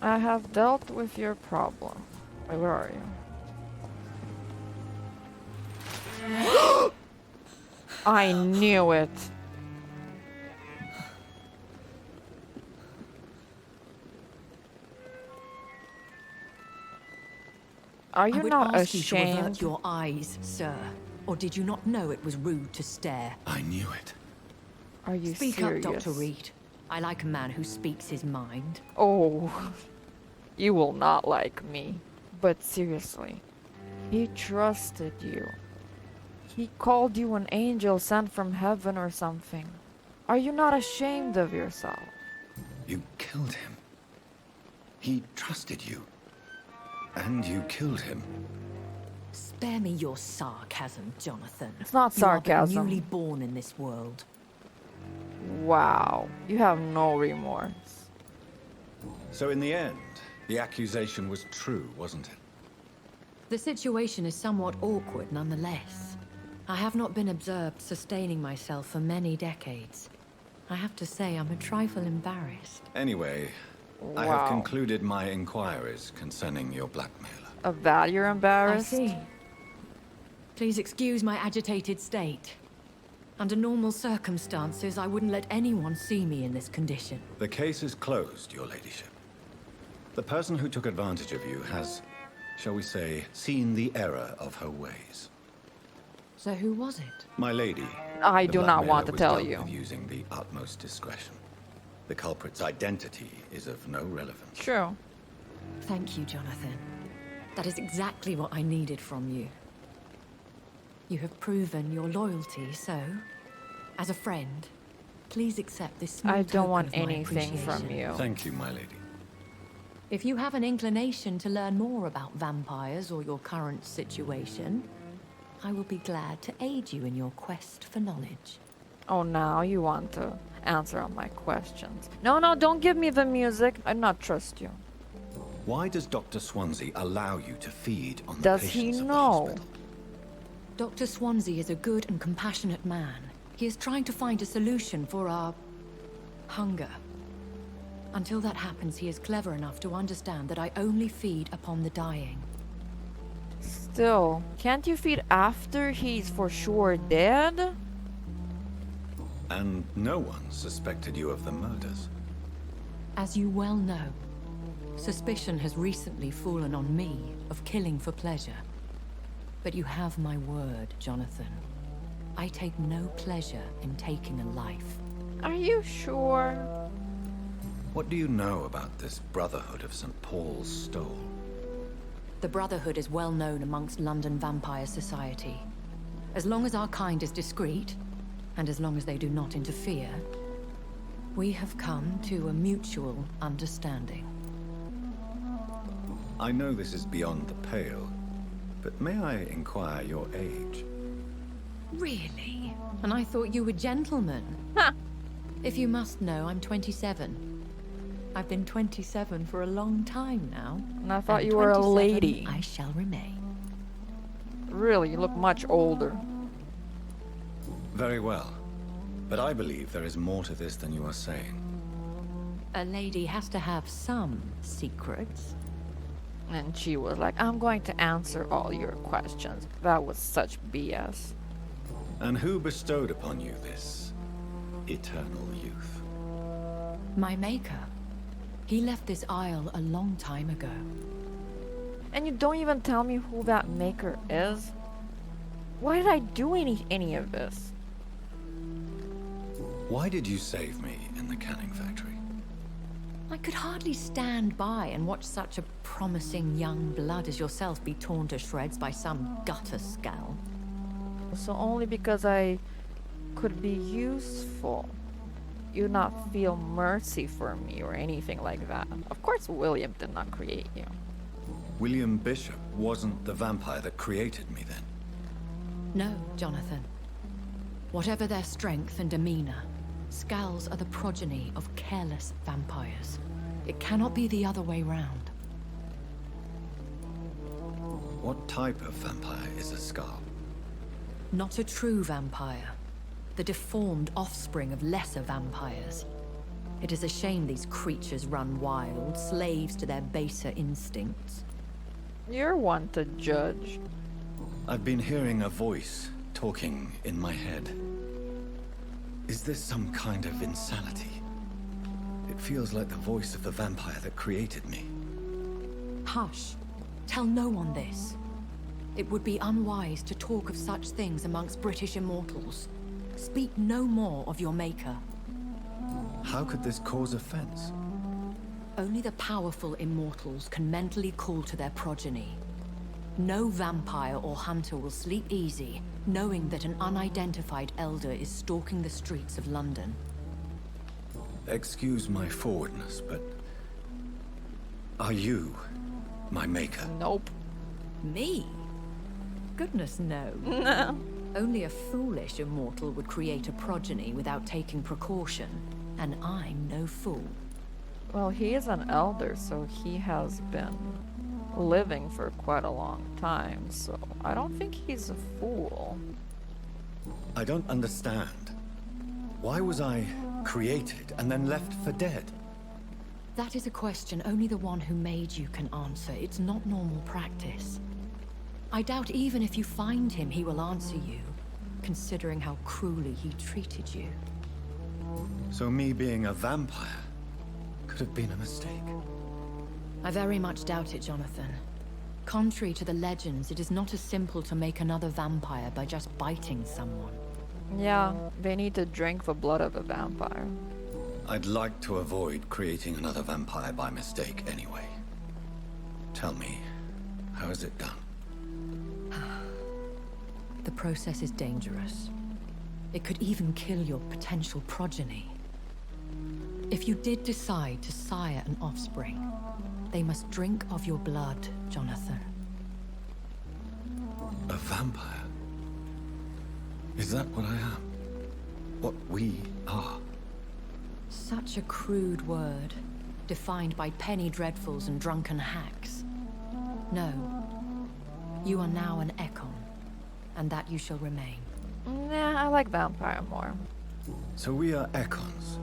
I have dealt with your problem. Wait, where are you? I knew it. Are you not ask you to avert ashamed? your eyes, sir. Or did you not know it was rude to stare? I knew it. Are you Speak serious? up, Dr. Reed. I like a man who speaks his mind. Oh, you will not like me. But seriously, he trusted you. He called you an angel sent from heaven or something. Are you not ashamed of yourself? You killed him. He trusted you. And you killed him. Spare me your sarcasm, Jonathan. It's not sarcasm. You are but newly born in this world. Wow, you have no remorse. So in the end, the accusation was true, wasn't it? The situation is somewhat awkward nonetheless. I have not been observed sustaining myself for many decades. I have to say I'm a trifle embarrassed. Anyway, I have concluded my inquiries concerning your blackmailer. Of that you're embarrassed? I see. Please excuse my agitated state. Under normal circumstances, I wouldn't let anyone see me in this condition. The case is closed, your ladyship. The person who took advantage of you has, shall we say, seen the error of her ways. So who was it? My lady. I the do not want to blackmailer tell was you. dealt with using the utmost discretion. The culprit's identity is of no relevance. True. Thank you, Jonathan. That is exactly what I needed from you. You have proven your loyalty, so, as a friend, please accept this small I don't token want of my anything from appreciation. you. Thank you, my lady. If you have an inclination to learn more about vampires or your current situation, I will be glad to aid you in your quest for knowledge. Oh, now you want to answer all my questions. No, don't give me the music. I do not trust you. Why does Dr. Swansea allow you to feed on the Does patients he of the know? hospital? Dr. Swansea is a good and compassionate man. He is trying to find a solution for our hunger. Until that happens, he is clever enough to understand that I only feed upon the dying. Still, can't you feed after he's for sure dead? And no one suspected you of the murders. As you well know, suspicion has recently fallen on me of killing for pleasure. But you have my word, Jonathan. I take no pleasure in taking a life. Are you sure? What do you know about this Brotherhood of St. Paul's Stole? The Brotherhood is well known amongst London vampire society. As long as our kind is discreet, and as long as they do not interfere, we have come to a mutual understanding. I know this is beyond the pale, but may I inquire your age? Really? And I thought you were gentlemen. Ha! If you must know, I'm 27. I've been 27 for a long time now. And I thought and you were a 27 lady. I shall remain. Really, you look much older. Very well. But I believe there is more to this than you are saying. A lady has to have some secrets. And she was like, I'm going to answer all your questions. That was such BS. And who bestowed upon you this eternal youth? My maker. He left this isle a long time ago. And you don't even tell me who that maker is? Why did I do any of this? Why did you save me in the canning factory? I could hardly stand by and watch such a promising young blood as yourself be torn to shreds by some gutter scowl. So only because I could be useful. You not feel mercy for me or anything like that. Of course William did not create you. William Bishop wasn't the vampire that created me then. No, Jonathan. Whatever their strength and demeanor, Scowls are the progeny of careless vampires. It cannot be the other way round. What type of vampire is a Scowl? Not a true vampire. The deformed offspring of lesser vampires. It is a shame these creatures run wild, slaves to their baser instincts. You're one to judge. I've been hearing a voice talking in my head. Is this some kind of insanity? It feels like the voice of the vampire that created me. Hush. Tell no one this. It would be unwise to talk of such things amongst British immortals. Speak no more of your maker. How could this cause offense? Only the powerful immortals can mentally call to their progeny. No vampire or hunter will sleep easy, knowing that an unidentified elder is stalking the streets of London. Excuse my forwardness, but... are you my maker? Nope. Me? Goodness no. No. Only a foolish immortal would create a progeny without taking precaution, and I'm no fool. Well, he is an elder, so he has been living for quite a long time, so I don't think he's a fool. I don't understand. Why was I created and then left for dead? That is a question only the one who made you can answer. It's not normal practice. I doubt even if you find him, he will answer you, considering how cruelly he treated you. So me being a vampire could have been a mistake. I very much doubt it, Jonathan. Contrary to the legends, it is not as simple to make another vampire by just biting someone. Yeah, they need to drink the blood of a vampire. I'd like to avoid creating another vampire by mistake anyway. Tell me, how is it done? The process is dangerous. It could even kill your potential progeny. If you did decide to sire an offspring, they must drink of your blood, Jonathan. A vampire? Is that what I am? What we are? Such a crude word, defined by penny dreadfuls and drunken hacks. No. You are now an Ekon, and that you shall remain. Nah, I like vampire more. So we are Ekons.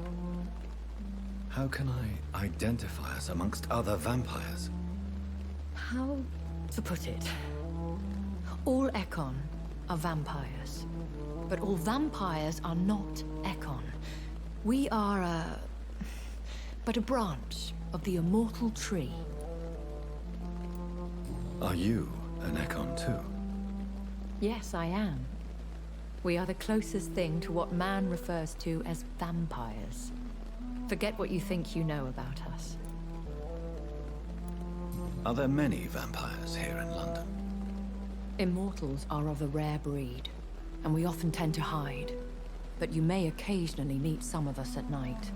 How can I identify us amongst other vampires? How to put it? All Ekon are vampires, but all vampires are not Ekon. We are but a branch of the immortal tree. Are you an Ekon too? Yes, I am. We are the closest thing to what man refers to as vampires. Forget what you think you know about us. Are there many vampires here in London? Immortals are of a rare breed, and we often tend to hide. But you may occasionally meet some of us at night.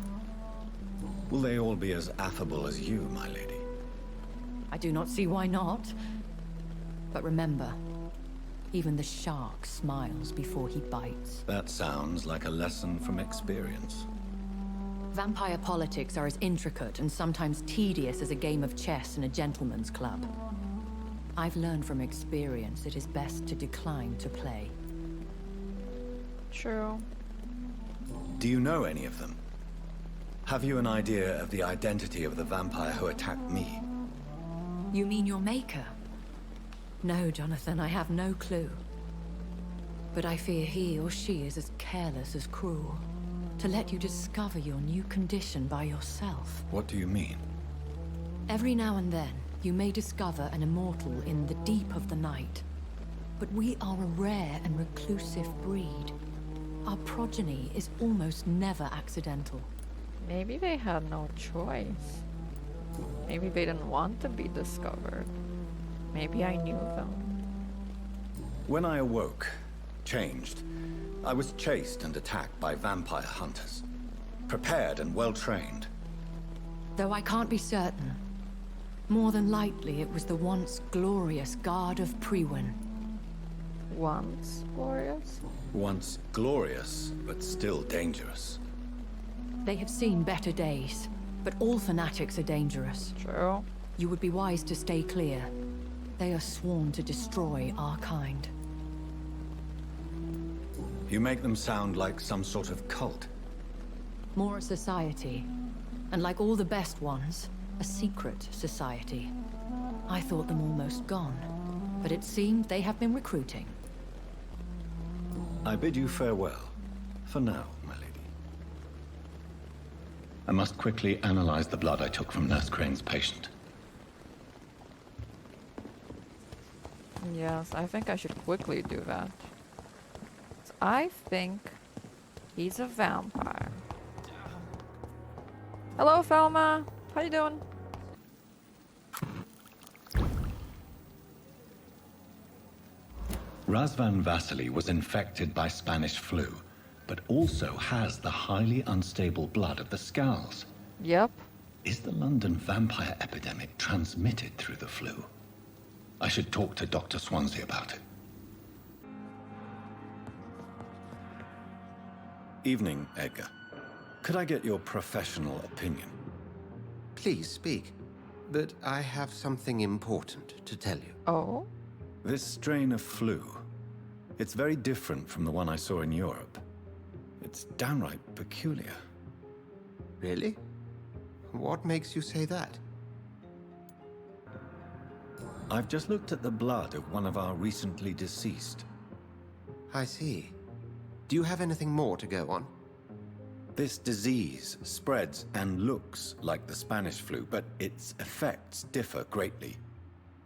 Will they all be as affable as you, my lady? I do not see why not. But remember, even the shark smiles before he bites. That sounds like a lesson from experience. Vampire politics are as intricate and sometimes tedious as a game of chess in a gentleman's club. I've learned from experience it is best to decline to play. True. Do you know any of them? Have you an idea of the identity of the vampire who attacked me? You mean your maker? No, Jonathan, I have no clue. But I fear he or she is as careless as cruel. To let you discover your new condition by yourself. What do you mean? Every now and then, you may discover an immortal in the deep of the night. But we are a rare and reclusive breed. Our progeny is almost never accidental. Maybe they had no choice. Maybe they didn't want to be discovered. Maybe I knew them. When I awoke, changed, I was chased and attacked by vampire hunters. Prepared and well-trained. Though I can't be certain. More than likely, it was the once glorious Guard of Priwen. Once glorious? Once glorious, but still dangerous. They have seen better days, but all fanatics are dangerous. True. You would be wise to stay clear. They are sworn to destroy our kind. You make them sound like some sort of cult. More a society, And like all the best ones, a secret society. I thought them almost gone, but it seemed they have been recruiting. I bid you farewell. For now, my lady. I must quickly analyze the blood I took from Nurse Crane's patient. Yes, I think I should quickly do that. I think he's a vampire. Hello, Felma. How you doing? Razvan Vasily was infected by Spanish flu, but also has the highly unstable blood of the Scows. Yep. Is the London vampire epidemic transmitted through the flu? I should talk to Dr. Swansea about it. Evening, Edgar. Could I get your professional opinion? Please speak. But I have something important to tell you. Oh? This strain of flu, it's very different from the one I saw in Europe. It's downright peculiar. Really? What makes you say that? I've just looked at the blood of one of our recently deceased. I see. Do you have anything more to go on? This disease spreads and looks like the Spanish flu, but its effects differ greatly.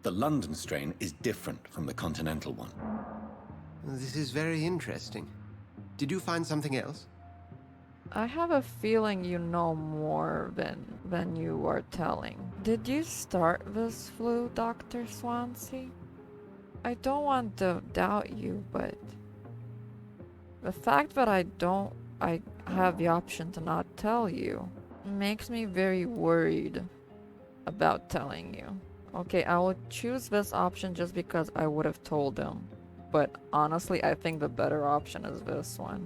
The London strain is different from the continental one. This is very interesting. Did you find something else? I have a feeling you know more than you are telling. Did you start this flu, Dr. Swansea? I don't want to doubt you, but the fact that I have the option to not tell you makes me very worried about telling you. Okay, I will choose this option just because I would have told him. But honestly, I think the better option is this one.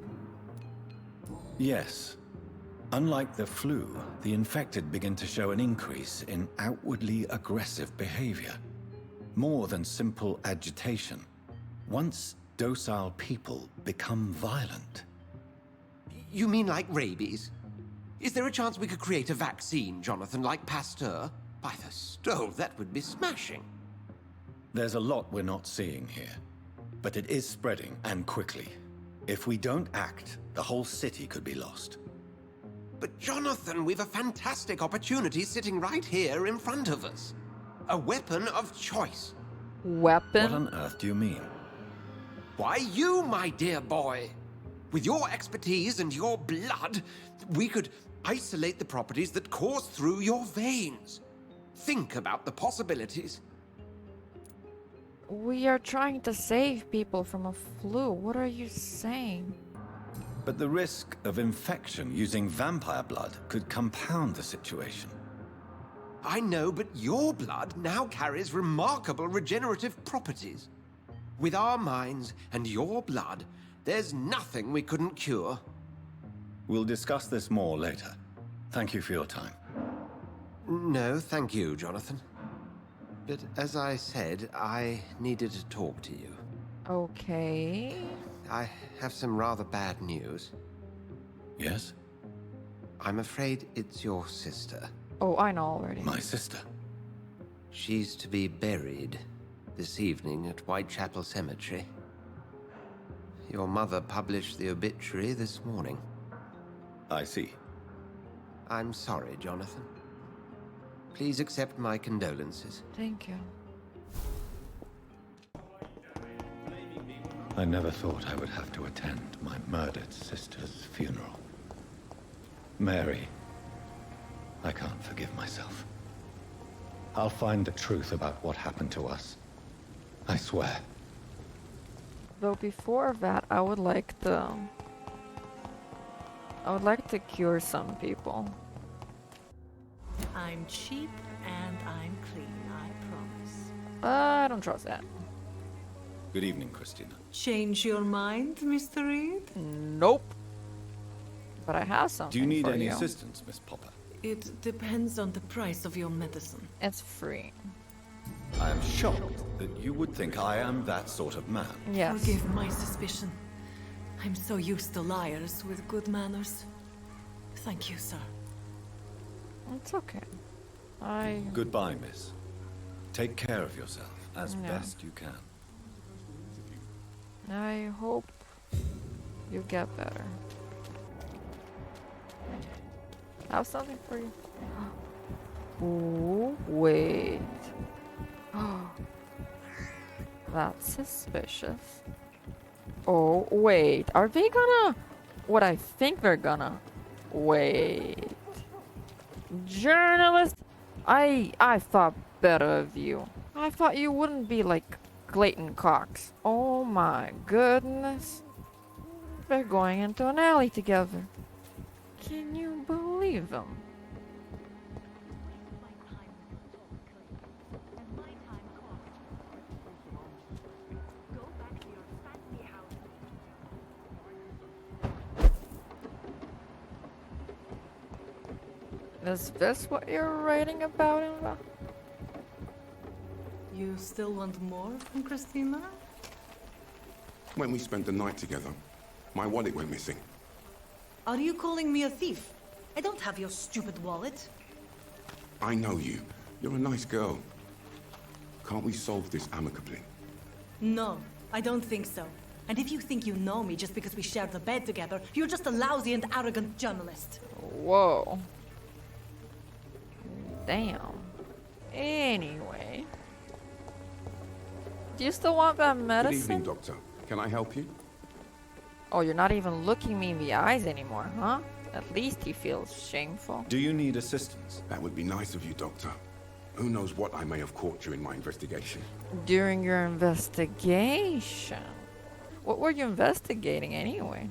Yes. Unlike the flu, the infected begin to show an increase in outwardly aggressive behavior. More than simple agitation. Once docile people become violent. You mean like rabies? Is there a chance we could create a vaccine, Jonathan, like Pasteur? By the stove, that would be smashing. There's a lot we're not seeing here. But it is spreading, and quickly. If we don't act, the whole city could be lost. But Jonathan, we've a fantastic opportunity sitting right here in front of us. A weapon of choice. Weapon? What on earth do you mean? Why, you, my dear boy. With your expertise and your blood, we could isolate the properties that course through your veins. Think about the possibilities. We are trying to save people from a flu. What are you saying? But the risk of infection using vampire blood could compound the situation. I know, but your blood now carries remarkable regenerative properties. With our minds and your blood, there's nothing we couldn't cure. We'll discuss this more later. Thank you for your time. No, thank you, Jonathan. But as I said, I needed to talk to you. Okay. I have some rather bad news. Yes? I'm afraid it's your sister. Oh, I know already. My sister. She's to be buried this evening at Whitechapel Cemetery. Your mother published the obituary this morning. I see. I'm sorry, Jonathan. Please accept my condolences. Thank you. I never thought I would have to attend my murdered sister's funeral. Mary, I can't forgive myself. I'll find the truth about what happened to us. I swear. Though before that, I would like to cure some people. I'm cheap and I'm clean, I promise. I don't trust that. Good evening, Christina. Change your mind, Mr. Reed? Nope. But I have something Do you need for any you. assistance, Miss Popper? It depends on the price of your medicine. It's free. I am shocked that you would think I am that sort of man. Yes. Forgive my suspicion. I'm so used to liars with good manners. Thank you, sir. It's okay. I Goodbye, miss. Take care of yourself as Yeah. best you can. hope you get better. I have something for you. Oh, wait. That's suspicious. Oh, wait. Are they gonna... What I think they're gonna... Wait. Journalist? I thought better of you. I thought you wouldn't be like Clayton Cox. Oh my goodness. They're going into an alley together. Can you believe them? Is this what you're writing about in the... You still want more from Christina? When we spent the night together, my wallet went missing. Are you calling me a thief? I don't have your stupid wallet. I know you. You're a nice girl. Can't we solve this amicably? No, I don't think so. And if you think you know me just because we share the bed together, you're just a lousy and arrogant journalist. Whoa. Damn. Anyway. Do you still want that Good medicine? evening, Doctor. Can I help you? Oh, you're not even looking me in the eyes anymore, huh? At least he feels shameful. Do you need assistance? That would be nice of you, Doctor. Who knows what I may have caught during my investigation? During your investigation? What were you investigating anyway?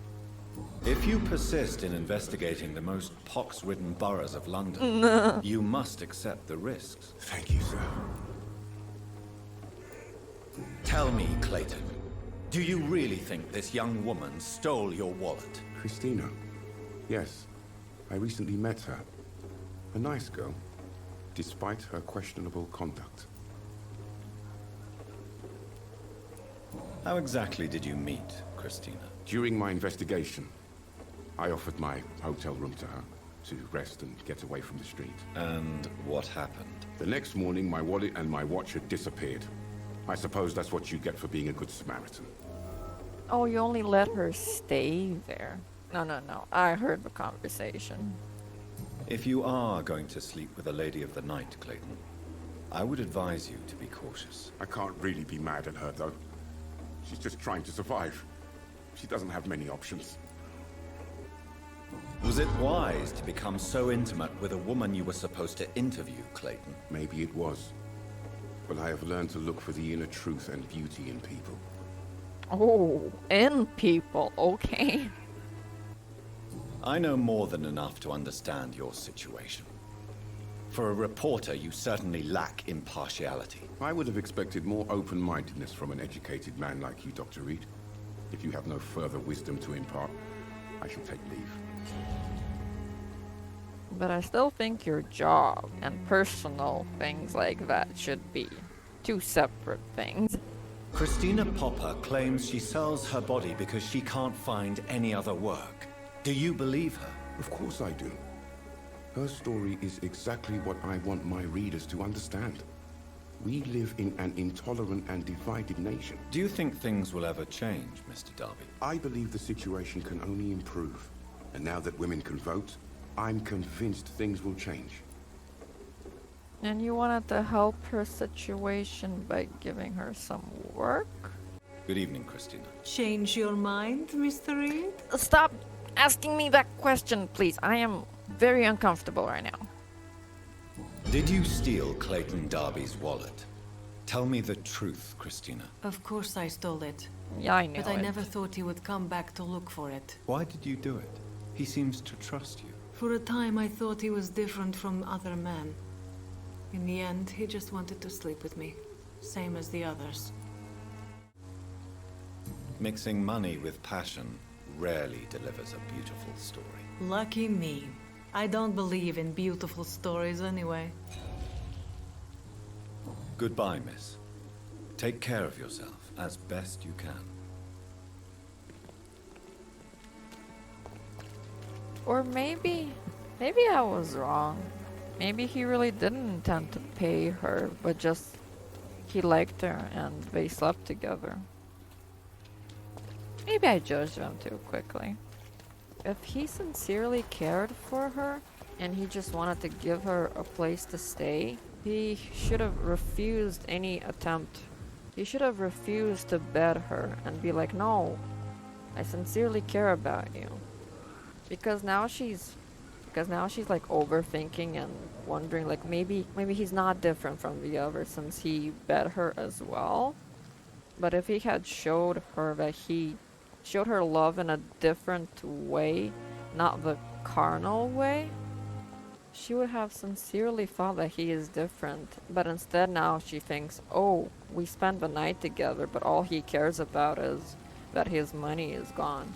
If you persist in investigating the most pox-ridden boroughs of London, you must accept the risks. Thank you, sir. Tell me, Clayton, do you really think this young woman stole your wallet? Christina. Yes. I recently met her. A nice girl, despite her questionable conduct. How exactly did you meet, Christina? During my investigation, I offered my hotel room to her to rest and get away from the street. And what happened? The next morning, my wallet and my watch had disappeared. I suppose that's what you get for being a good Samaritan. Oh, you only let her stay there. No. I heard the conversation. If you are going to sleep with a lady of the night, Clayton, I would advise you to be cautious. I can't really be mad at her, though. She's just trying to survive. She doesn't have many options. Was it wise to become so intimate with a woman you were supposed to interview, Clayton? Maybe it was. But I have learned to look for the inner truth and beauty in people. Oh, in people, okay. I know more than enough to understand your situation. For a reporter, you certainly lack impartiality. I would have expected more open-mindedness from an educated man like you, Dr. Reed. If you have no further wisdom to impart, I shall take leave. But I still think your job and personal things like that should be two separate things. Christina Popper claims she sells her body because she can't find any other work. Do you believe her? Of course I do. Her story is exactly what I want my readers to understand. We live in an intolerant and divided nation. Do you think things will ever change, Mr. Darby? I believe the situation can only improve. And now that women can vote, I'm convinced things will change. And you wanted to help her situation by giving her some work? Good evening, Christina. Change your mind, Mr. Reed? Stop asking me that question, please. I am very uncomfortable right now. Did you steal Clayton Darby's wallet? Tell me the truth, Christina. Of course I stole it. Yeah, I knew But I it. never thought he would come back to look for it. Why did you do it? He seems to trust you. For a time I thought he was different from other men. In the end, he just wanted to sleep with me. Same as the others. Mixing money with passion rarely delivers a beautiful story. Lucky me. I don't believe in beautiful stories anyway. Goodbye, miss. Take care of yourself as best you can. Or maybe I was wrong. Maybe he really didn't intend to pay her, but just he liked her and they slept together. Maybe I judged him too quickly. If he sincerely cared for her and he just wanted to give her a place to stay, he should have refused any attempt. He should have refused to bed her and be like, no, I sincerely care about you. Because now she's like overthinking and wondering like maybe he's not different from the other since he bed her as well. But if he had showed her that he showed her love in a different way, not the carnal way, she would have sincerely thought that he is different. But instead now she thinks, oh, we spent the night together, but all he cares about is that his money is gone.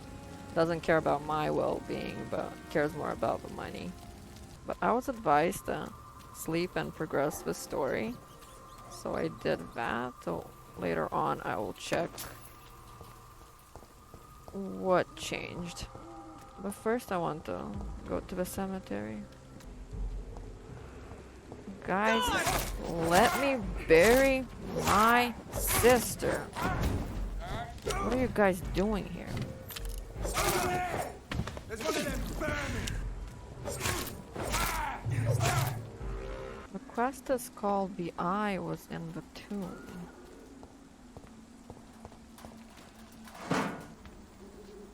Doesn't care about my well-being, but cares more about the money. But I was advised to sleep and progress the story, so I did that. So later on I will check what changed. But first I want to go to the cemetery. Guys, let me bury my sister. What are you guys doing here? The quest is called The Eye Was in the Tomb.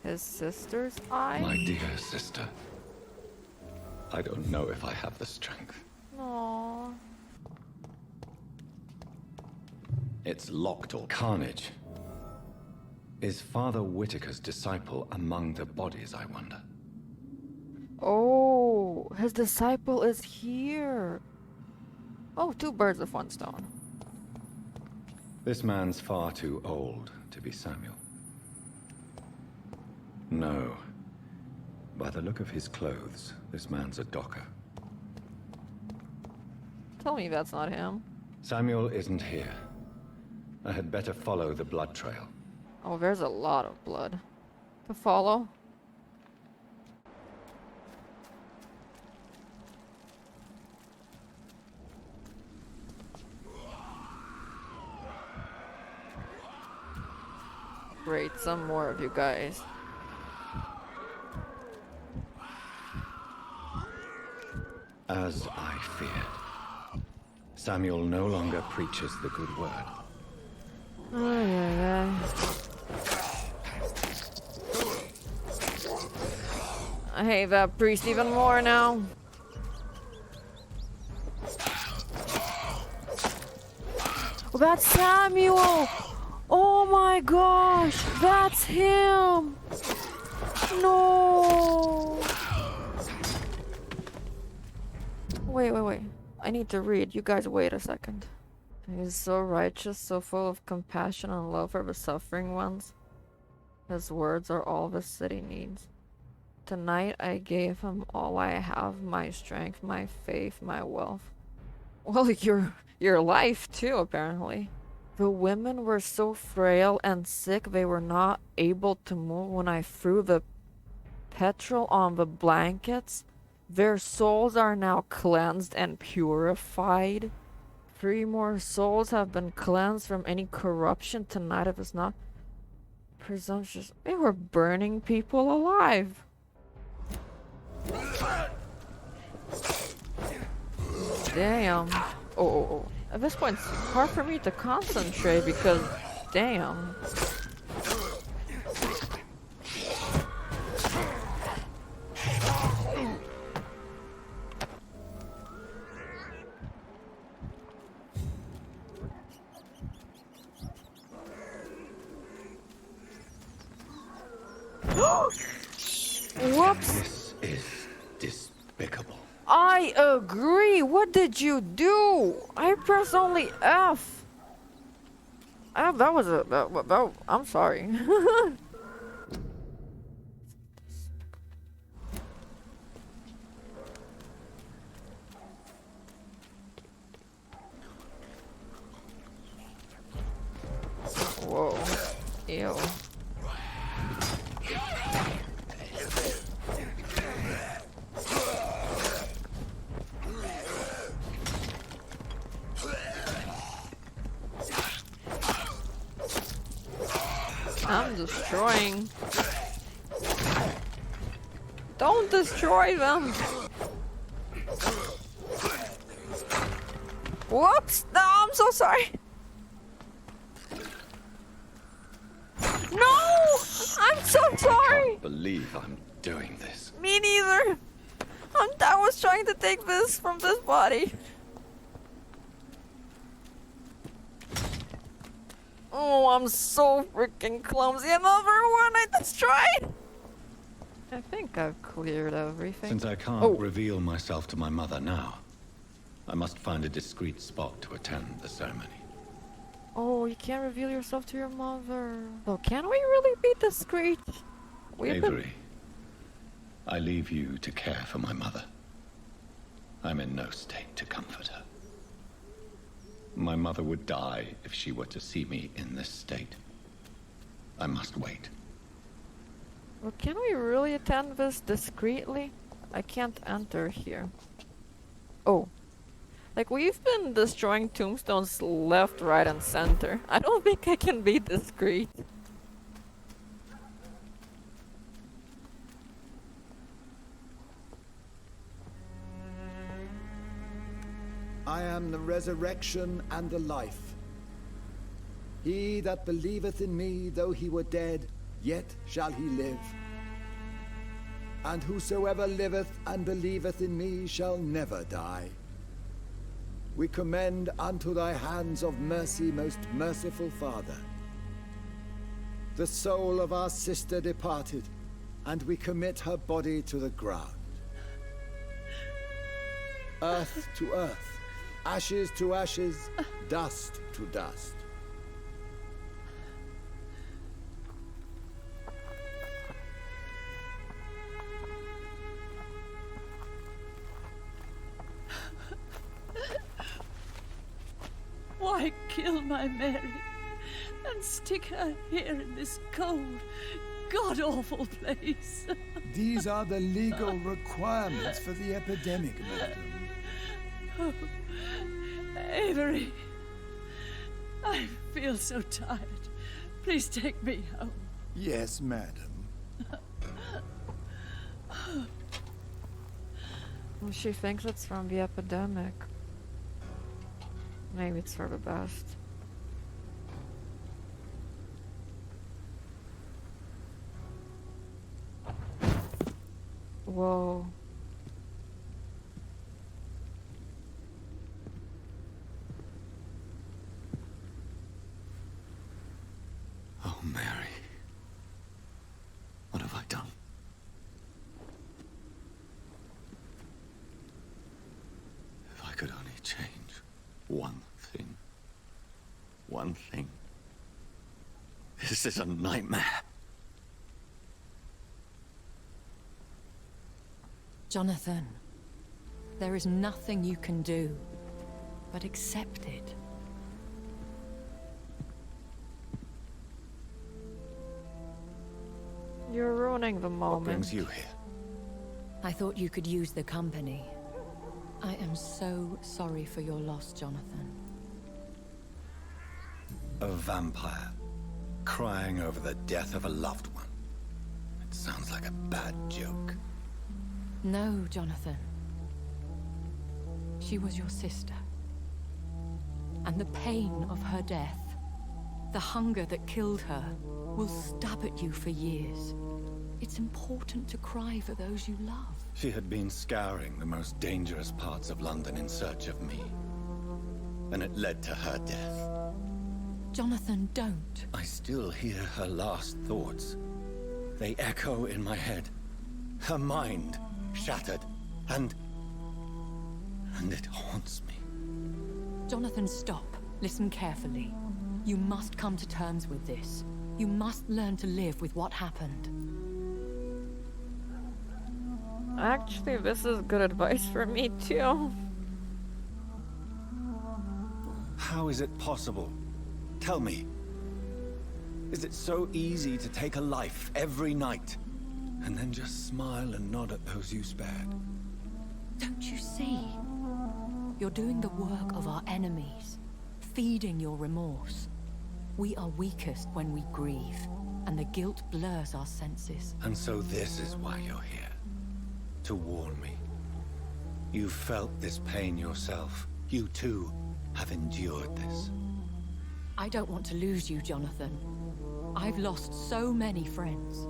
His sister's eye? My dear sister, I don't know if I have the strength. Aww. It's locked or carnage. Is Father Whitaker's disciple among the bodies, I wonder? Oh, his disciple is here. Oh, two birds with one stone. This man's far too old to be Samuel. No. By the look of his clothes, this man's a docker. Tell me that's not him. Samuel isn't here. I had better follow the blood trail. Oh, there's a lot of blood to follow. Great, some more of you guys. As I feared, Samuel no longer preaches the good word. Ay, ay, ay. I hate that priest even more now. Oh, that's Samuel! Oh my gosh, that's him! No! Wait. I need to read. You guys wait a second. He is so righteous, so full of compassion and love for the suffering ones. His words are all the city needs. Tonight I gave him all I have, my strength, my faith, my wealth. Well, your life too, apparently. The women were so frail and sick they were not able to move when I threw the petrol on the blankets. Their souls are now cleansed and purified. 3 more souls have been cleansed from any corruption tonight if it's not presumptuous. They were burning people alive. Damn. Oh. At this point, it's hard for me to concentrate because, damn. Whoops! This is despicable. I agree! What did you do? I pressed only F. That was a... I'm sorry. Whoa. Ew. I'm destroying. Don't destroy them! Whoops! No, I'm so sorry! No! I'm so sorry! Believe I'm doing this. Me neither! I was trying to take this from this body. Oh, I'm so freaking clumsy. Another one I destroyed! I think I've cleared everything. Since I can't reveal myself to my mother now, I must find a discreet spot to attend the ceremony. Oh, you can't reveal yourself to your mother. So can we really be discreet? Avery, I leave you to care for my mother. I'm in no state to comfort her. My mother would die if she were to see me in this state. I must wait. Well, can we really attend this discreetly? I can't enter here. Oh. Like, we've been destroying tombstones left, right, and center. I don't think I can be discreet. I am the resurrection and the life. He that believeth in me, though he were dead, yet shall he live. And whosoever liveth and believeth in me shall never die. We commend unto thy hands of mercy, most merciful Father, the soul of our sister departed, and we commit her body to the ground. Earth to earth, ashes to ashes, dust to dust. Why kill my Mary and stick her here in this cold, god-awful place? These are the legal requirements for the epidemic, madam. Oh, Avery, I feel so tired. Please take me home. Yes, madam. Well, she thinks it's from the epidemic. Maybe it's for the best. Whoa. Oh, Mary. What have I done? If I could only change one thing. One thing. This is a nightmare. Jonathan, there is nothing you can do but accept it. You're ruining the moment. What brings you here? I thought you could use the company. I am so sorry for your loss, Jonathan. A vampire. Crying over the death of a loved one. It sounds like a bad joke. No, Jonathan. She was your sister. And the pain of her death, the hunger that killed her, will stab at you for years. It's important to cry for those you love. She had been scouring the most dangerous parts of London in search of me. And it led to her death. Jonathan, don't. I still hear her last thoughts. They echo in my head. Her mind shattered, and it haunts me. Jonathan, stop. Listen carefully. You must come to terms with this. You must learn to live with what happened. Actually, this is good advice for me too. How is it possible? Tell me. Is it so easy to take a life every night, and then just smile and nod at those you spared? Don't you see? You're doing the work of our enemies, feeding your remorse. We are weakest when we grieve, and the guilt blurs our senses. And so this is why you're here. To warn me. You felt this pain yourself. You too have endured this. I don't want to lose you, Jonathan. I've lost so many friends.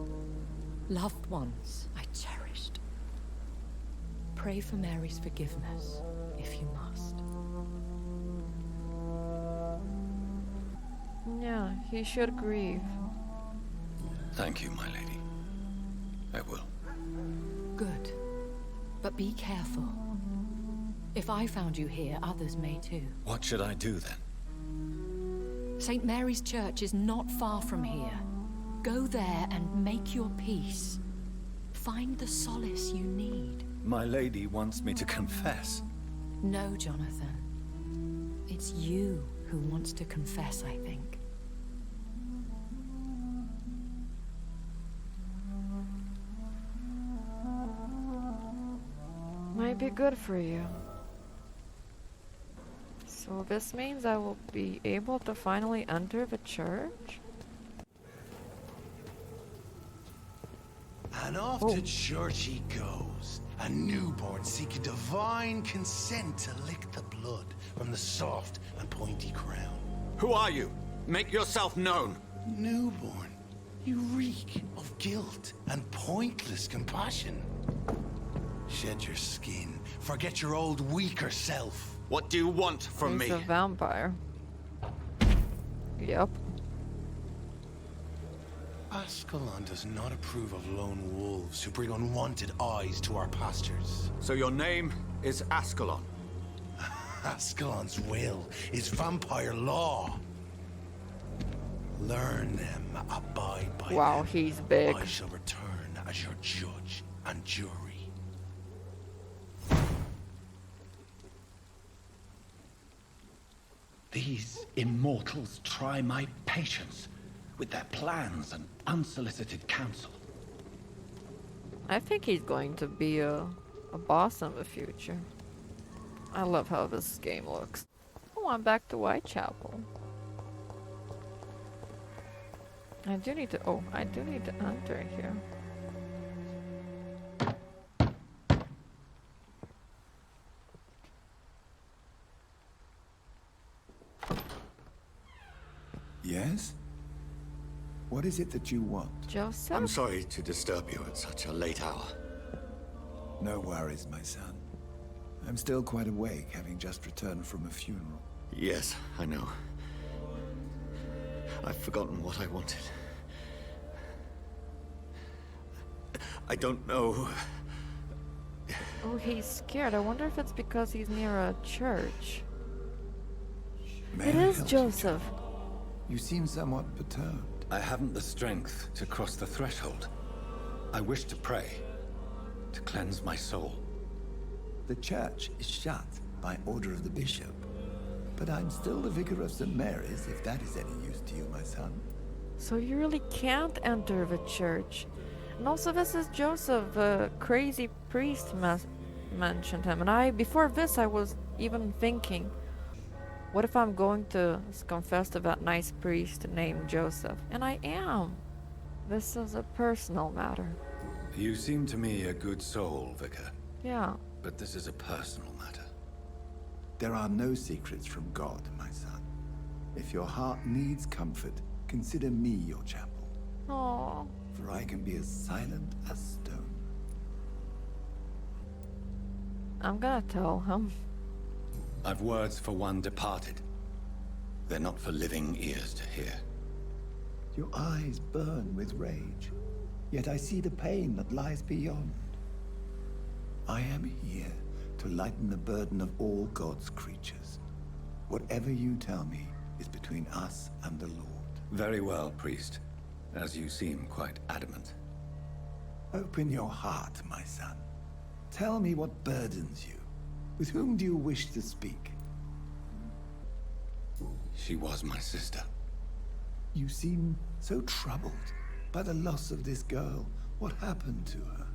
Loved ones I cherished. Pray for Mary's forgiveness, if you must. Yeah, he should grieve. Thank you, my lady. I will. Good. But be careful. If I found you here, others may too. What should I do then? St. Mary's Church is not far from here. Go there and make your peace. Find the solace you need. My lady wants me to confess. No, Jonathan. It's you who wants to confess, I think. Might be good for you. So this means I will be able to finally enter the church? And off to church he goes, a newborn seeking divine consent to lick the blood from the soft and pointy crown. Who are you? Make yourself known. Newborn, you reek of guilt and pointless compassion. Shed your skin, forget your old weaker self. What do you want from He's me? a vampire. Yep. Ascalon does not approve of lone wolves who bring unwanted eyes to our pastures. So your name is Ascalon? Ascalon's will is vampire law. Learn them, abide by Wow, them. he's big. I shall return as your judge and jury. These immortals try my patience with their plans and unsolicited counsel. I think he's going to be a boss in the future. I love how this game looks. Oh, I'm back to Whitechapel. I do need to enter here. Yes? What is it that you want? Joseph? I'm sorry to disturb you at such a late hour. No worries, my son. I'm still quite awake, having just returned from a funeral. Yes, I know. I've forgotten what I wanted. I don't know. Oh, he's scared. I wonder if it's because he's near a church. May It I is help Joseph. You seem somewhat perturbed. I haven't the strength to cross the threshold. I wish to pray, to cleanse my soul. The church is shut by order of the bishop. But I'm still the vicar of St. Mary's, if that is any use to you, my son. So you really can't enter the church. And also, this is Joseph, the crazy priest mentioned him. And before this, I was even thinking, what if I'm going to confess to that nice priest named Joseph? And I am. This is a personal matter. You seem to me a good soul, Vicar. Yeah. But this is a personal matter. There are no secrets from God, my son. If your heart needs comfort, consider me your chapel. Aww. For I can be as silent as stone. I'm gonna tell him. I've words for one departed. They're not for living ears to hear. Your eyes burn with rage, yet I see the pain that lies beyond. I am here to lighten the burden of all God's creatures. Whatever you tell me is between us and the Lord. Very well, priest. As you seem quite adamant. Open your heart, my son. Tell me what burdens you. With whom do you wish to speak? She was my sister. You seem so troubled by the loss of this girl. What happened to her?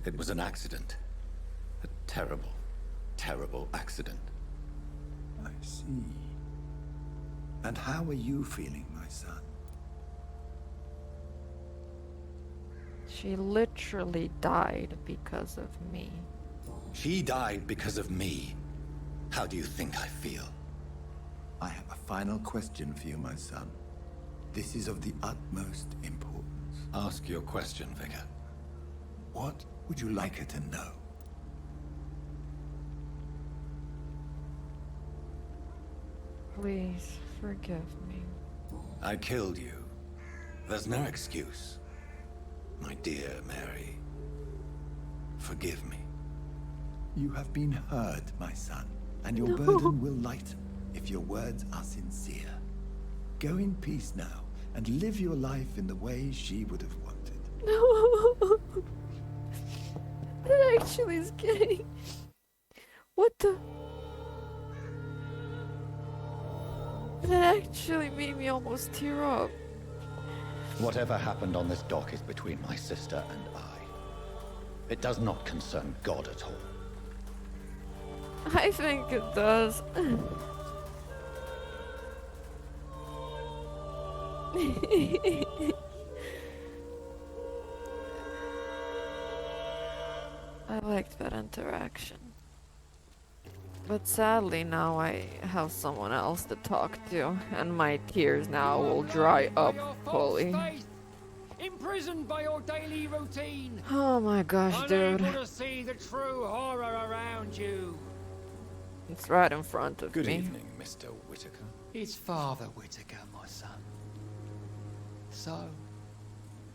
It was an accident. A terrible, terrible accident. I see. And how are you feeling, my son? She literally died because of me. She died because of me. How do you think I feel? I have a final question for you, my son. This is of the utmost importance. Ask your question, Vicar. What would you like her to know? Please, forgive me. I killed you. There's no excuse. My dear Mary, forgive me. You have been heard, my son, and your burden will lighten if your words are sincere. Go in peace now, and live your life in the way she would have wanted. No! That actually is getting... What the... That actually made me almost tear up. Whatever happened on this dock is between my sister and I. It does not concern God at all. I think it does. I liked that interaction. But sadly now I have someone else to talk to, and my tears now will dry up fully. Imprisoned by your daily routine. Oh my gosh, dude. Unable to see the true horror around you. It's right in front of Good me. evening, Mr. Whitaker. It's Father Whitaker, my son. So,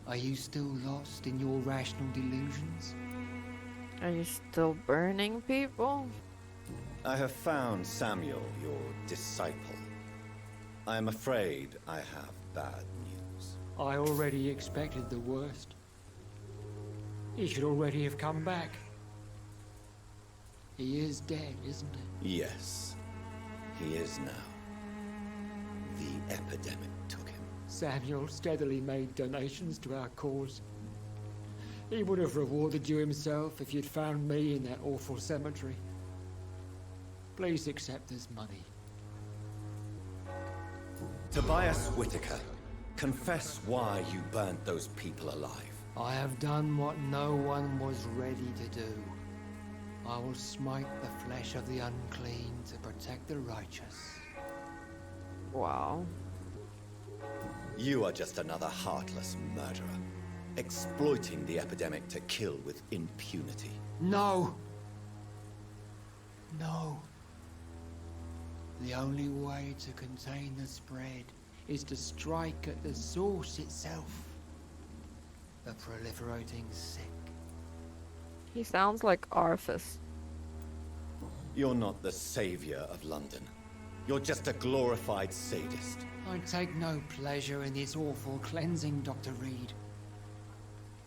are you still lost in your rational delusions? Are you still burning people? I have found Samuel, your disciple. I am afraid I have bad news. I already expected the worst. He should already have come back. He is dead, isn't it? Yes, he is now. The epidemic took him. Samuel steadily made donations to our cause. He would have rewarded you himself if you'd found me in that awful cemetery. Please accept this money. Tobias Whitaker, confess why you burnt those people alive. I have done what no one was ready to do. I will smite the flesh of the unclean to protect the righteous. Wow. You are just another heartless murderer, exploiting the epidemic to kill with impunity. No! No. The only way to contain the spread is to strike at the source itself. The proliferating sick. He sounds like Arthas. You're not the savior of London. You're just a glorified sadist. I take no pleasure in this awful cleansing, Dr. Reed.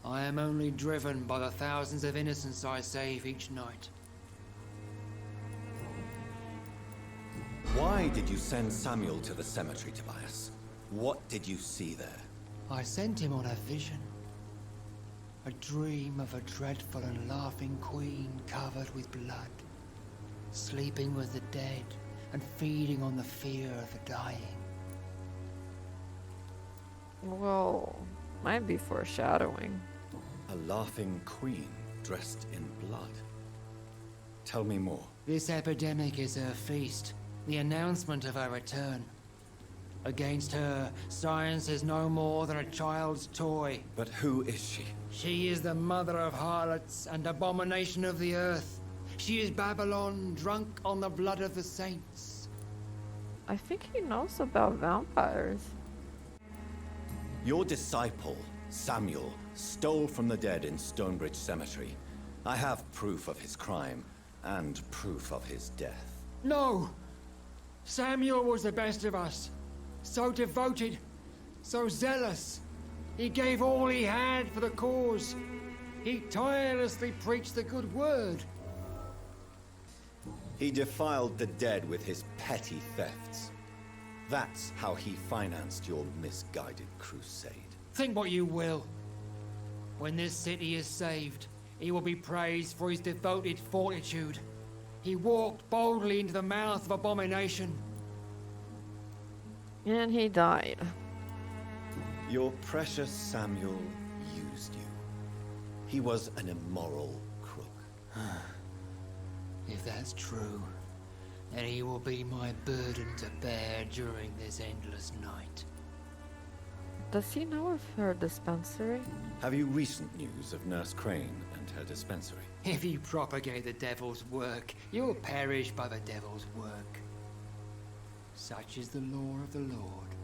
I am only driven by the thousands of innocents I save each night. Why did you send Samuel to the cemetery, Tobias? What did you see there? I sent him on a vision. A dream of a dreadful and laughing queen covered with blood, sleeping with the dead and feeding on the fear of the dying. Well, might be foreshadowing. A laughing queen dressed in blood. Tell me more. This epidemic is her feast, the announcement of her return. Against her, science is no more than a child's toy. But who is she? She is the mother of harlots and abomination of the earth. She is Babylon, drunk on the blood of the saints. I think he knows about vampires. Your disciple, Samuel, stole from the dead in Stonebridge Cemetery. I have proof of his crime and proof of his death. No! Samuel was the best of us. So devoted, so zealous. He gave all he had for the cause. He tirelessly preached the good word. He defiled the dead with his petty thefts. That's how he financed your misguided crusade. Think what you will. When this city is saved, he will be praised for his devoted fortitude. He walked boldly into the mouth of abomination. And he died. Your precious Samuel used you. He was an immoral crook. If that's true, then he will be my burden to bear during this endless night. Does he know of her dispensary? Have you recent news of Nurse Crane and her dispensary? If you propagate the devil's work, you'll perish by the devil's work. Such is the law of the Lord.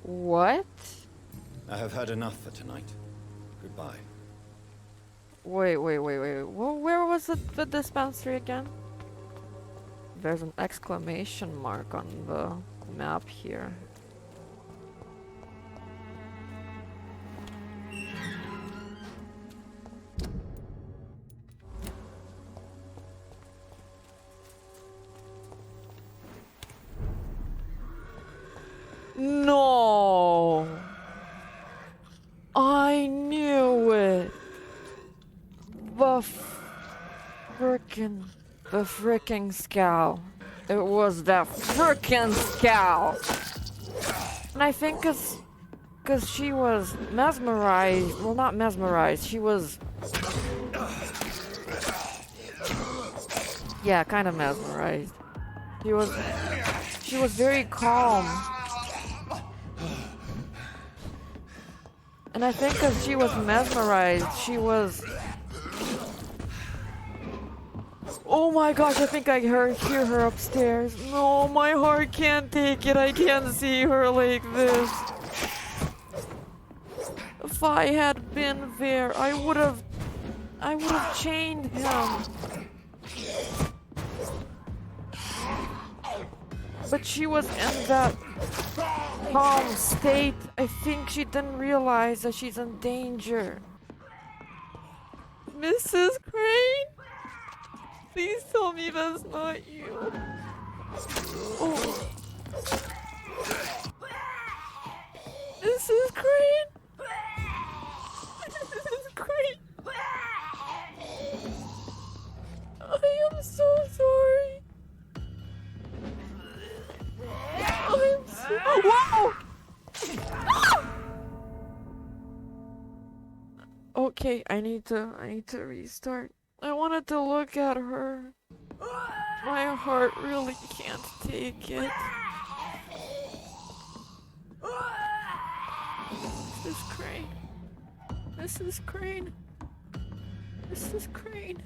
What? I have had enough for tonight. Goodbye. Wait. Where was the dispensary again? There's an exclamation mark on the map here. No! I knew it! The frickin' scowl. It was that frickin' scowl! And I think cause she was mesmerized, well not mesmerized, she was... Yeah, kind of mesmerized. She was very calm. And I think cause she was mesmerized, she was... Oh my gosh, I think I hear her upstairs. No, my heart can't take it. I can't see her like this. If I had been there, I would have chained him. But she was in that calm state. I think she didn't realize that she's in danger. Mrs. Crane? Please tell me that's not you. Oh. Mrs. Crane? Mrs. Crane? I am so sorry. I'm so... Wow! Okay, I need to restart. I wanted to look at her. My heart really can't take it. Mrs. Crane. Mrs. Crane. Mrs. Crane.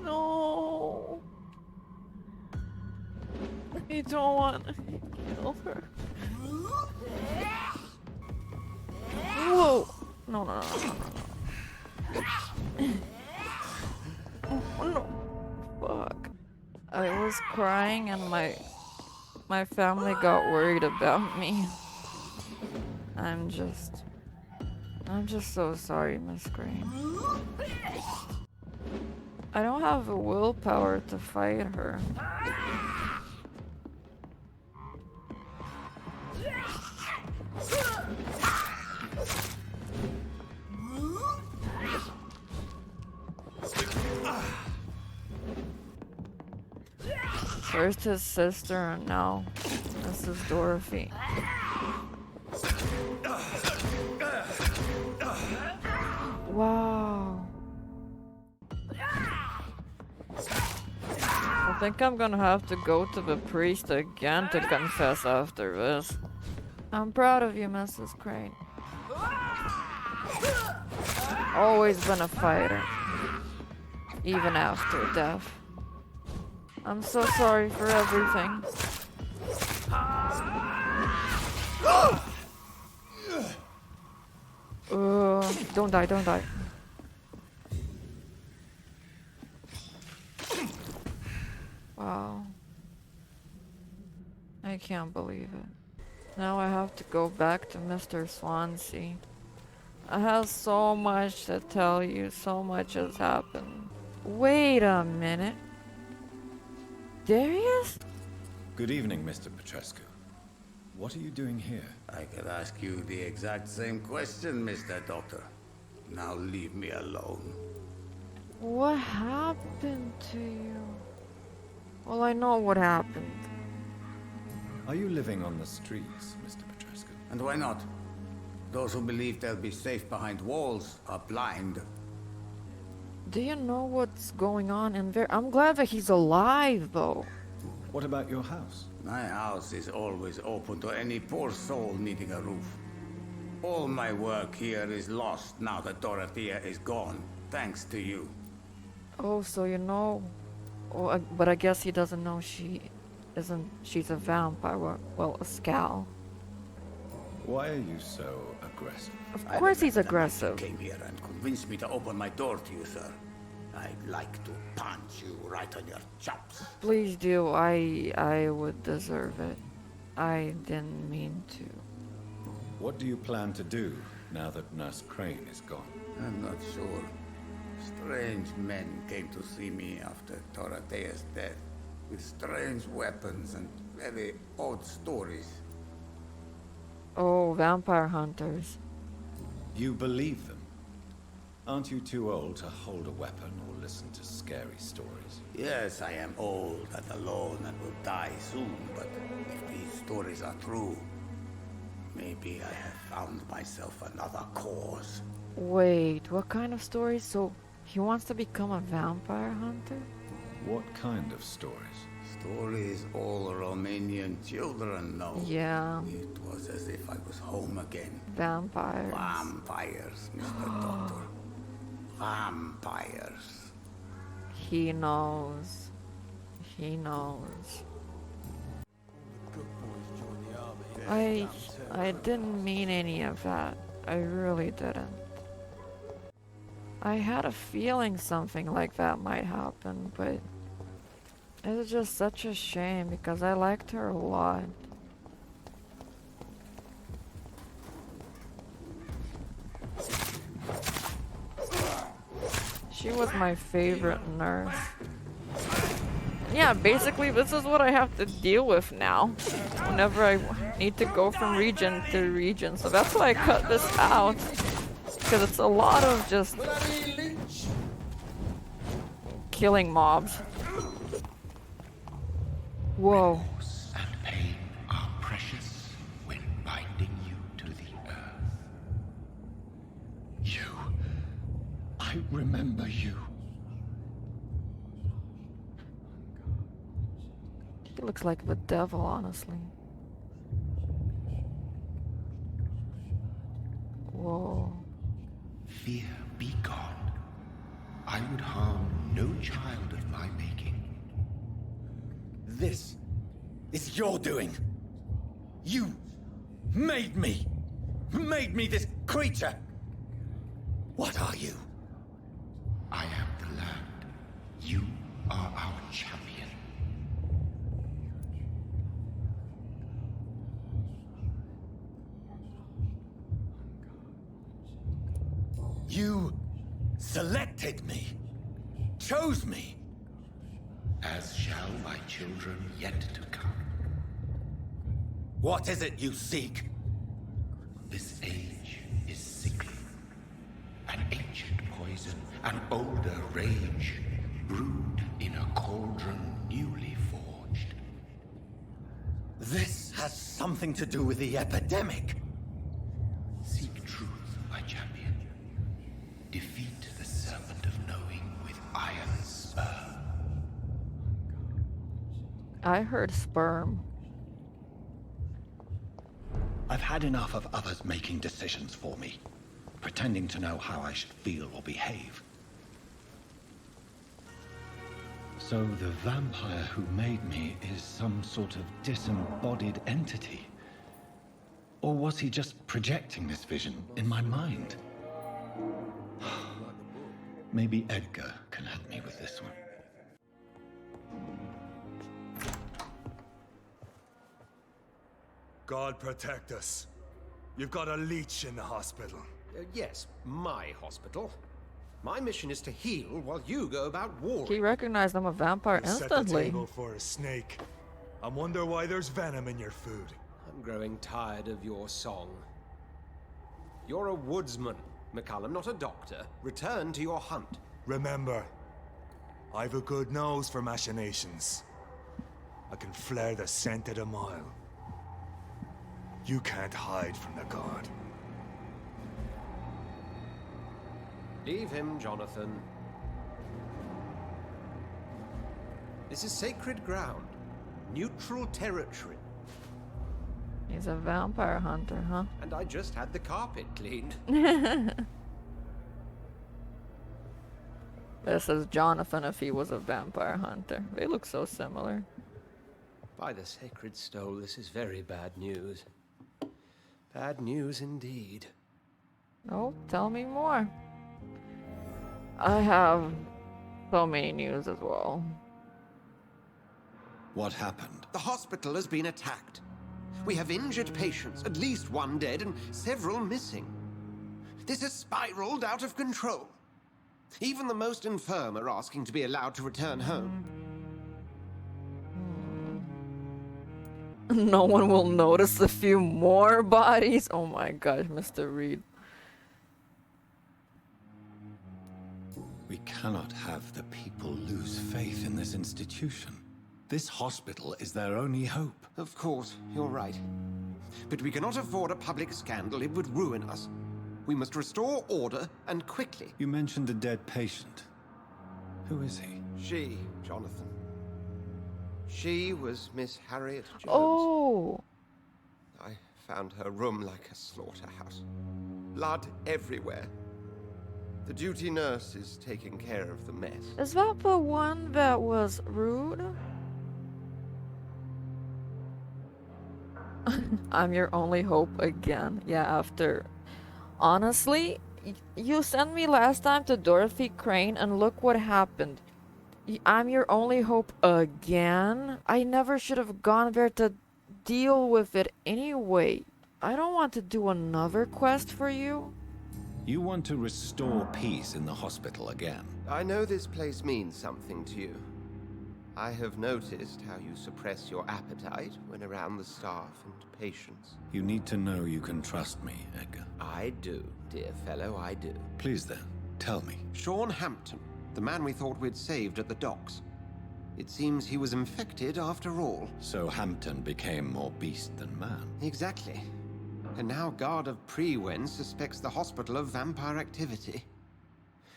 No. I don't want to kill her. Whoa. No. Oh, no. Fuck. I was crying and my family got worried about me. I'm just so sorry, Miss Crane. I don't have the willpower to fight her. First his sister and now this is Dorothy. Wow. I think I'm gonna have to go to the priest again to confess after this. I'm proud of you, Mrs. Crane. Always been a fighter. Even after death. I'm so sorry for everything. Don't die. Wow. I can't believe it. Now I have to go back to Mr. Swansea. I have so much to tell you, so much has happened. Wait a minute. Darius? Good evening, Mr. Petrescu. What are you doing here? I could ask you the exact same question, Mr. Doctor. Now leave me alone. What happened to you? Well, I know what happened. Are you living on the streets, Mr. Petrescu? And why not? Those who believe they'll be safe behind walls are blind. Do you know what's going on in there? I'm glad that he's alive, though. What about your house? My house is always open to any poor soul needing a roof. All my work here is lost now that Dorothea is gone, thanks to you. Oh, so you know... Oh, but I guess he doesn't know she's a vampire. Well, a scowl. Why are you so aggressive? Of course he's aggressive. You came here and convinced me to open my door to you, sir. I'd like to punch you right on your chops. Please do. I would deserve it. I didn't mean to. What do you plan to do now that Nurse Crane is gone? I'm not sure. Strange men came to see me after Dorothea's death, with strange weapons and very odd stories. Oh, vampire hunters. You believe them? Aren't you too old to hold a weapon or listen to scary stories? Yes, I am old and alone and will die soon, but if these stories are true, maybe I have found myself another cause. Wait, what kind of stories? So, he wants to become a vampire hunter? What kind of stories? Stories all Romanian children know. Yeah. It was as if I was home again. Vampires. Vampires, Mr. Doctor. Vampires. He knows. He knows. I didn't mean any of that. I really didn't. I had a feeling something like that might happen, but it was just such a shame because I liked her a lot. She was my favorite nurse. Yeah, basically this is what I have to deal with now whenever I need to go from region to region. So that's why I cut this out, because it's a lot of just killing mobs. Whoa. Loss and pain are precious when binding you to the earth. You. I remember you. He looks like the devil, honestly. Whoa. Fear be gone. I would harm no child of my making. This is your doing. You made me. Made me this creature. What are you? I am the land. You are our champion. You selected me. Chose me. As shall my children yet to come. What is it you seek? This age is sickly. An ancient poison, an older rage, brewed in a cauldron newly forged. This has something to do with the epidemic. Seek truth, my champion. Defeat the serpent of knowing with iron spur. I heard sperm. I've had enough of others making decisions for me, pretending to know how I should feel or behave. So the vampire who made me is some sort of disembodied entity? Or was he just projecting this vision in my mind? Maybe Edgar can help me with this one. God protect us. You've got a leech in the hospital. Yes, my hospital. My mission is to heal while you go about warring. He recognized I'm a vampire You set the instantly. table for a snake. I wonder why there's venom in your food. I'm growing tired of your song. You're a woodsman, McCallum, not a doctor. Return to your hunt. Remember, I've a good nose for machinations. I can flare the scent at a mile. You can't hide from the god. Leave him, Jonathan. This is sacred ground. Neutral territory. He's a vampire hunter, huh? And I just had the carpet cleaned. This is Jonathan if he was a vampire hunter. They look so similar. By the sacred stole, this is very bad news. Bad news indeed. Oh, tell me more. I have so many news as well. What happened? The hospital has been attacked. We have injured patients, at least one dead and several missing. This has spiraled out of control. Even the most infirm are asking to be allowed to return home. No one will notice a few more bodies. Oh my gosh, Mr. Reed. We cannot have the people lose faith in this institution. This hospital is their only hope. Of course, you're right. But we cannot afford a public scandal. It would ruin us. We must restore order, and quickly. You mentioned a dead patient. Who is he? She, Jonathan. She was Miss Harriet Jones. Oh! I found her room like a slaughterhouse. Blood everywhere. The duty nurse is taking care of the mess. Is that the one that was rude? I'm your only hope again. Yeah, after... Honestly, you sent me last time to Dorothy Crane and look what happened. I'm your only hope again? I never should have gone there to deal with it anyway. I don't want to do another quest for you. You want to restore peace in the hospital again? I know this place means something to you. I have noticed how you suppress your appetite when around the staff and patients. You need to know you can trust me, Edgar. I do, dear fellow, I do. Please then, tell me. Sean Hampton, the man we thought we'd saved at the docks. It seems he was infected after all. So Hampton became more beast than man. Exactly. And now Guard of Prewen suspects the hospital of vampire activity.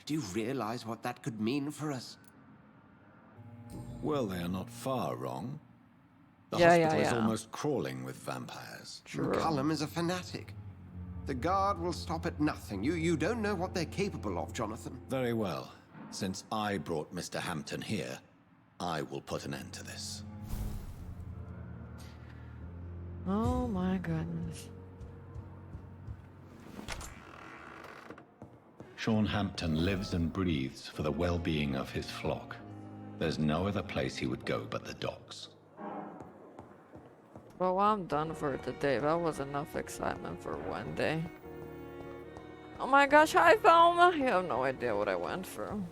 Do you realize what that could mean for us? Well, they are not far wrong. The Yeah, hospital yeah, is yeah. almost crawling with vampires. McCullum is a fanatic. The Guard will stop at nothing. You don't know what they're capable of, Jonathan. Very well. Since I brought Mr. Hampton here, I will put an end to this. Oh my goodness. Sean Hampton lives and breathes for the well-being of his flock. There's no other place he would go but the docks. Well, I'm done for today. That was enough excitement for one day. Oh my gosh, hi Thelma! You have no idea what I went through.